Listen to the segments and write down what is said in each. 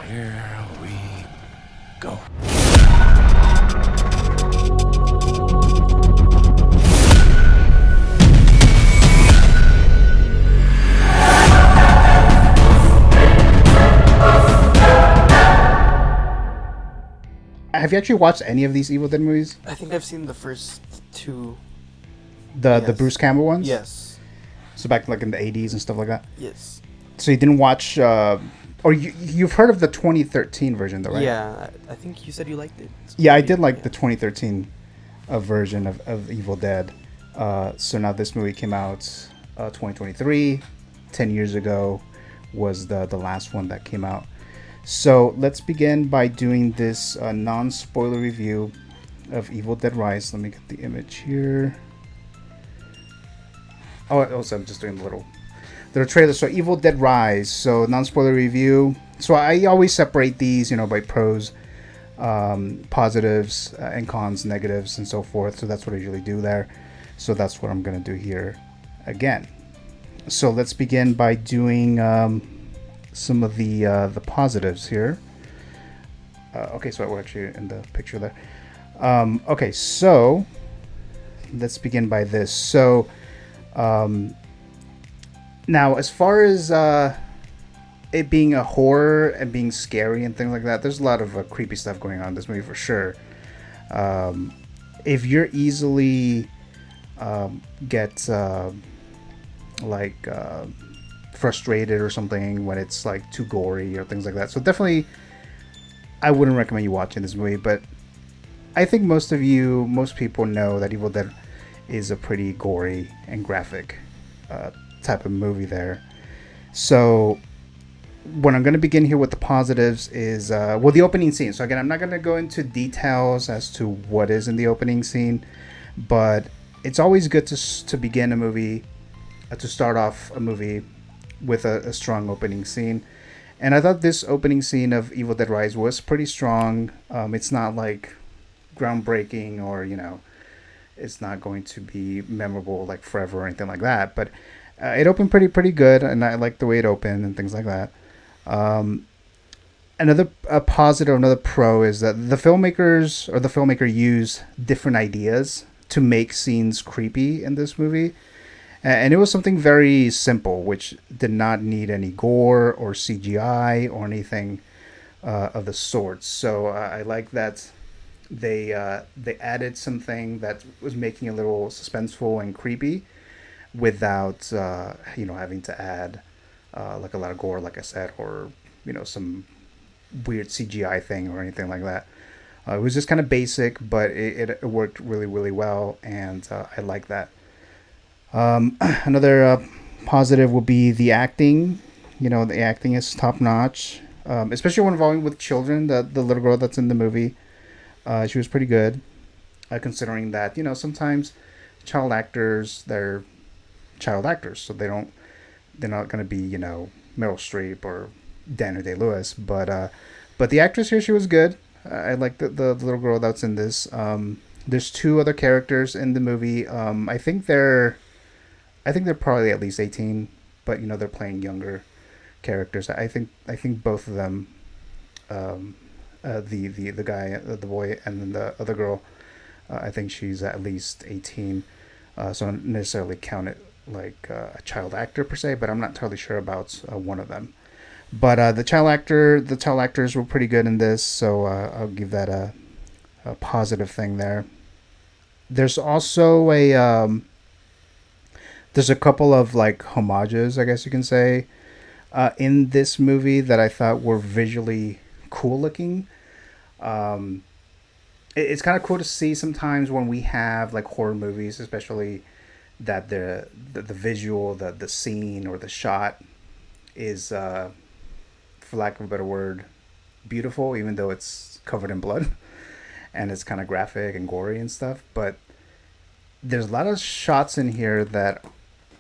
Here we go. Have you actually watched any of these Evil Dead movies? I think I've seen the first two. The Bruce Campbell ones? Yes. So back like in the 80s and stuff like that? Yes. So you didn't watch... or you've heard of the 2013 version though, right? Yeah, I think you said you liked it. Yeah, I did like the 2013 version of Evil Dead. So now this movie came out 2023. 10 years ago was the last one that came out. So let's begin by doing this non-spoiler review of Evil Dead Rise. Let me get the image here. Oh, also I'm just doing the little trailer. So Evil Dead Rise. So non-spoiler review. So I always separate these, by pros, positives, and cons, negatives, and so forth. So that's what I usually do there. So that's what I'm gonna do here again. So let's begin by doing some of the positives here. Okay, so we're actually in the picture there. Okay, so let's begin by this. So now, as far as it being a horror and being scary and things like that, there's a lot of creepy stuff going on in this movie for sure. If you're easily get frustrated or something when it's like too gory or things like that, so definitely I wouldn't recommend you watching this movie. But I think most people know that Evil Dead is a pretty gory and graphic type of movie there. So what I'm going to begin here with the positives is the opening scene. So again, I'm not going to go into details as to what is in the opening scene, but it's always good to begin a movie, to start off a movie with a strong opening scene. And I thought this opening scene of Evil Dead Rise was pretty strong. It's not like groundbreaking or, it's not going to be memorable like forever or anything like that. But it opened pretty good, and I like the way it opened and things like that. Another positive, another pro is that the filmmaker used different ideas to make scenes creepy in this movie. And it was something very simple, which did not need any gore or CGI or anything of the sort. So I like that they added something that was making it a little suspenseful and creepy without having to add like a lot of gore, like I said, or some weird CGI thing or anything like that. It was just kind of basic, but it worked really, really well, and I like that. Another positive would be the acting. The acting is top notch, especially when involving with children. The little girl that's in the movie, she was pretty good, considering that sometimes child actors, they're child actors, so they're not going to be Meryl Streep or Daniel Day-Lewis, but the actress here, she was good. I like the little girl that's in this. There's two other characters in the movie. I think they're probably at least 18, but they're playing younger characters. I think both of them, the guy, the boy, and then the other girl, I think she's at least 18. So I don't necessarily count it like a child actor per se, but I'm not totally sure about one of them. But the child actors were pretty good in this, so I'll give that a positive thing there. There's also there's a couple of like homages, I guess you can say, in this movie that I thought were visually cool looking. It's kind of cool to see sometimes when we have like horror movies, especially that the visual, the scene or the shot is, for lack of a better word, beautiful, even though it's covered in blood and it's kind of graphic and gory and stuff. But there's a lot of shots in here that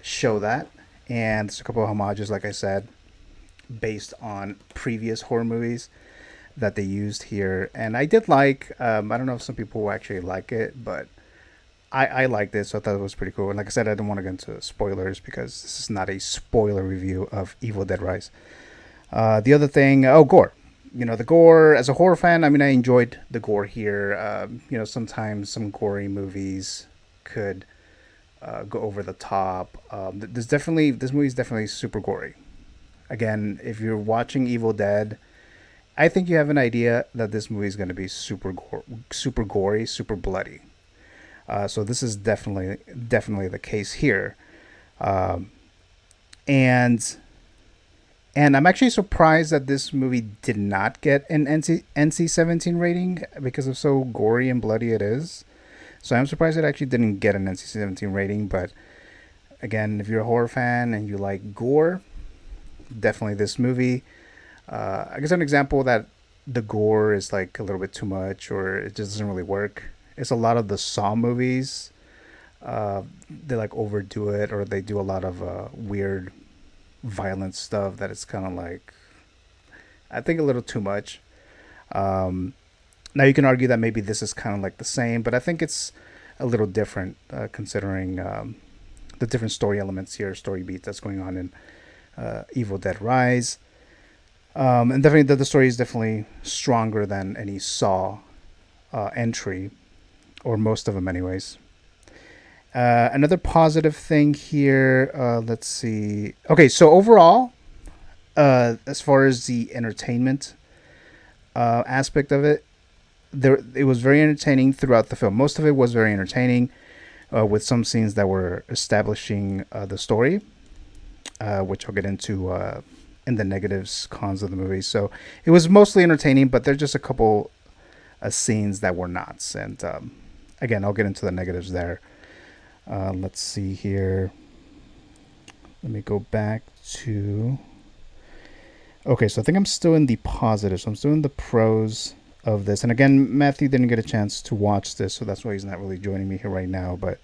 show that, and there's a couple of homages, like I said, based on previous horror movies that they used here. And I did like, I don't know if some people will actually like it, but I liked it, so I thought it was pretty cool. And like I said, I don't want to get into spoilers because this is not a spoiler review of Evil Dead Rise. The other thing, gore. The gore, as a horror fan, I mean, I enjoyed the gore here. Sometimes some gory movies could go over the top. This movie is definitely super gory. Again, if you're watching Evil Dead, I think you have an idea that this movie is going to be super gory, super bloody. So this is definitely the case here, um, and I'm actually surprised that this movie did not get an NC-17 rating because of so gory and bloody it is. So I'm surprised it actually didn't get an NC-17 rating. But again, if you're a horror fan and you like gore, definitely this movie. I guess an example that the gore is like a little bit too much or it just doesn't really work. It's a lot of the Saw movies. They like overdo it, or they do a lot of weird, violent stuff that it's kind of like, I think, a little too much. Now you can argue that maybe this is kind of like the same, but I think it's a little different considering the different story elements here, story beats that's going on in Evil Dead Rise. And definitely the story is definitely stronger than any Saw entry, or most of them anyways. Another positive thing here, let's see. Okay, so overall, as far as the entertainment aspect of it, it was very entertaining throughout the film. Most of it was very entertaining, with some scenes that were establishing the story, which I'll get into in the negatives, cons of the movie. So it was mostly entertaining, but there's just a couple scenes that were not. And again, I'll get into the negatives there. Let's see here. Let me go back to... Okay, so I think I'm still in the positives. So I'm still in the pros of this. And again, Matthew didn't get a chance to watch this, so that's why he's not really joining me here right now. But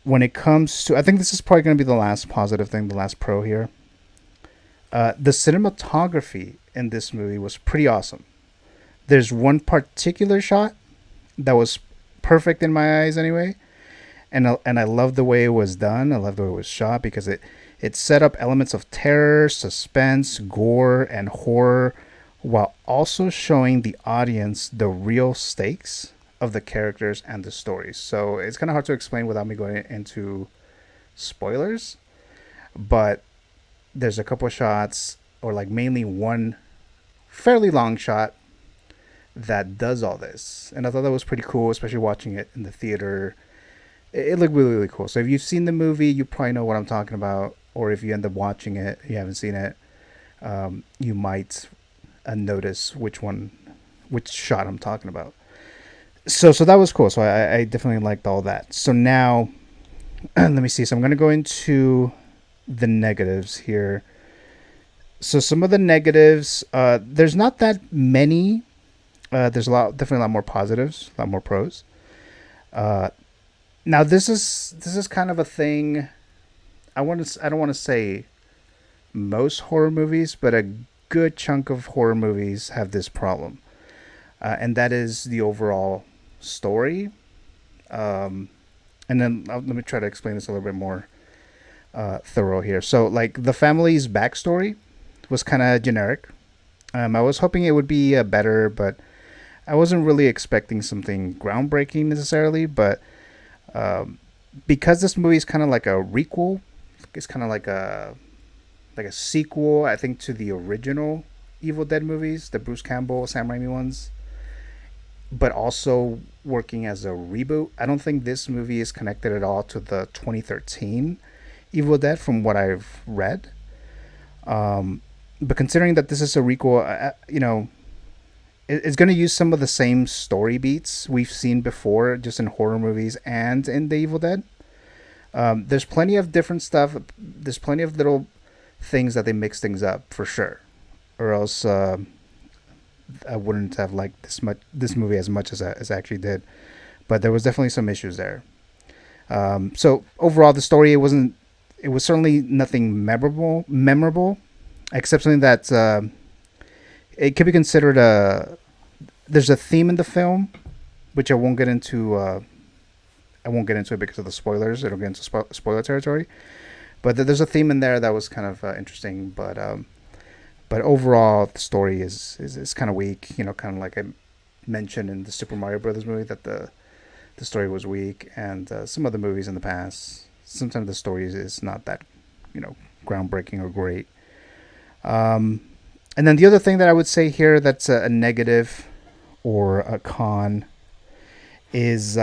when it comes to... I think this is probably going to be the last positive thing, the last pro here. The cinematography in this movie was pretty awesome. There's one particular shot that was perfect in my eyes anyway. And I love the way it was done. I love the way it was shot because it set up elements of terror, suspense, gore, and horror, while also showing the audience the real stakes of the characters and the stories. So it's kind of hard to explain without me going into spoilers, but there's a couple shots, or like mainly one fairly long shot that does all this. And I thought that was pretty cool, especially watching it in the theater. It looked really, really cool. So if you've seen the movie, you probably know what I'm talking about. Or if you end up watching it, you haven't seen it, you might notice which shot I'm talking about. So that was cool. So I definitely liked all that. So now, let me see. So I'm going to go into the negatives here. So some of the negatives, there's not that many. There's definitely a lot more positives, a lot more pros. Now this is kind of a thing. I don't want to say most horror movies, but a good chunk of horror movies have this problem, and that is the overall story. And then let me try to explain this a little bit more thorough here. So, like, the family's backstory was kind of generic. I was hoping it would be better, but I wasn't really expecting something groundbreaking necessarily. But because this movie is kind of like a requel, it's kind of like a sequel, I think, to the original Evil Dead movies, the Bruce Campbell, Sam Raimi ones, but also working as a reboot. I don't think this movie is connected at all to the 2013 Evil Dead from what I've read. But considering that this is a requel, it's going to use some of the same story beats we've seen before, just in horror movies and in the Evil Dead. There's plenty of different stuff. There's plenty of little things that they mix things up for sure, or else I wouldn't have liked this movie as much as I actually did. But there was definitely some issues there. So overall, the story, it was certainly nothing memorable, except something that it could be considered there's a theme in the film, which I won't get into. I won't get into it because of the spoilers. It'll get into spoiler territory. But there's a theme in there that was kind of interesting. But But overall, the story is kind of weak. Kind of like I mentioned in the Super Mario Brothers movie that the story was weak, and some other movies in the past, sometimes the story is not that, groundbreaking or great. And then the other thing that I would say here that's a negative or a con is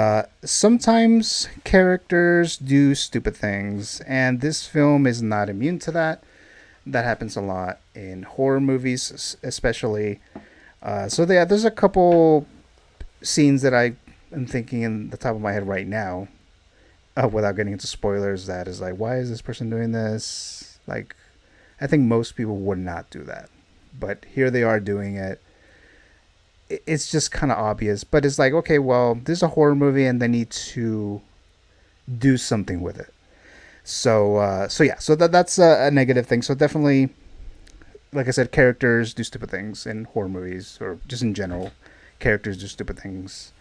sometimes characters do stupid things, and this film is not immune to that. That happens a lot in horror movies, especially. So yeah, there's a couple scenes that I am thinking in the top of my head right now, without getting into spoilers. That is like, why is this person doing this? Like, I think most people would not do that, but here they are doing it. It's just kind of obvious, but it's like, okay, well, this is a horror movie, and they need to do something with it. So that's a negative thing. So definitely, like I said, characters do stupid things in horror movies, or just in general, characters do stupid things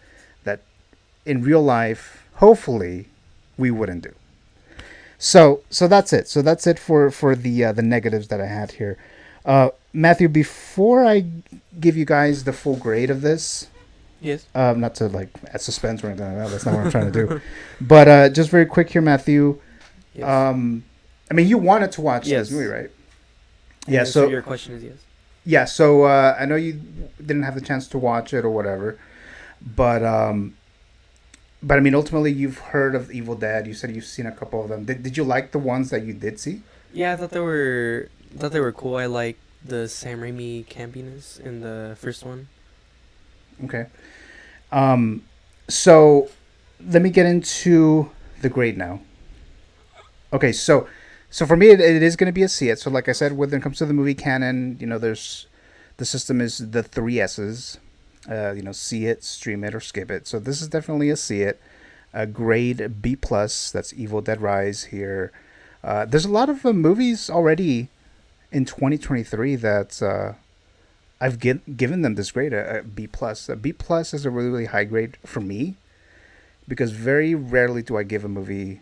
that in real life, hopefully, we wouldn't do. So that's it. So that's it for the negatives that I had here. Matthew, before I give you guys the full grade of this, Yes. not to like add suspense or anything like that. That's not what I'm trying to do. But just very quick here, Matthew. Yes. I mean, you wanted to watch Yes. this movie, right? And Yeah. So your question is yes. yeah. So I know you didn't have the chance to watch it or whatever, but I mean, ultimately, you've heard of Evil Dead. You said you've seen a couple of them. Did you like the ones that you did see? Yeah, I thought they were cool. I like the Sam Raimi campiness in the first one. Okay. So let me get into the grade now. Okay, so for me, it is going to be a see it. So like I said, when it comes to the movie canon, there's the system is the three S's. See it, stream it, or skip it. So this is definitely a see it. A grade B plus. That's Evil Dead Rise here. There's a lot of movies already in 2023 that I've given them this grade, a B plus. A B plus is a really, really high grade for me, because very rarely do I give a movie,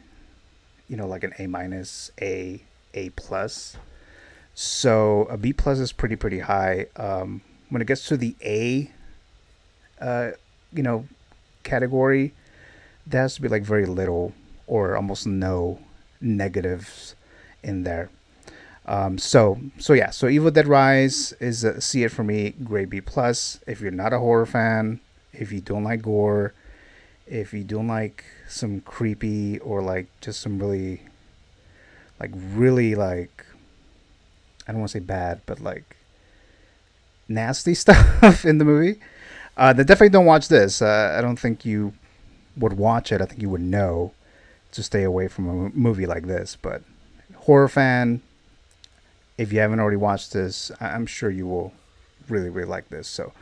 like an A minus, A plus. So a B plus is pretty high. When it gets to the A, category, there has to be like very little or almost no negatives in there. So Evil Dead Rise is a see it for me, grade B plus. If you're not a horror fan, if you don't like gore, if you don't like some creepy or like just some really like, I don't want to say bad, but like nasty stuff in the movie, then definitely don't watch this. I don't think you would watch it. I think you would know to stay away from a movie like this. But horror fan, if you haven't already watched this, I'm sure you will really, really like this. So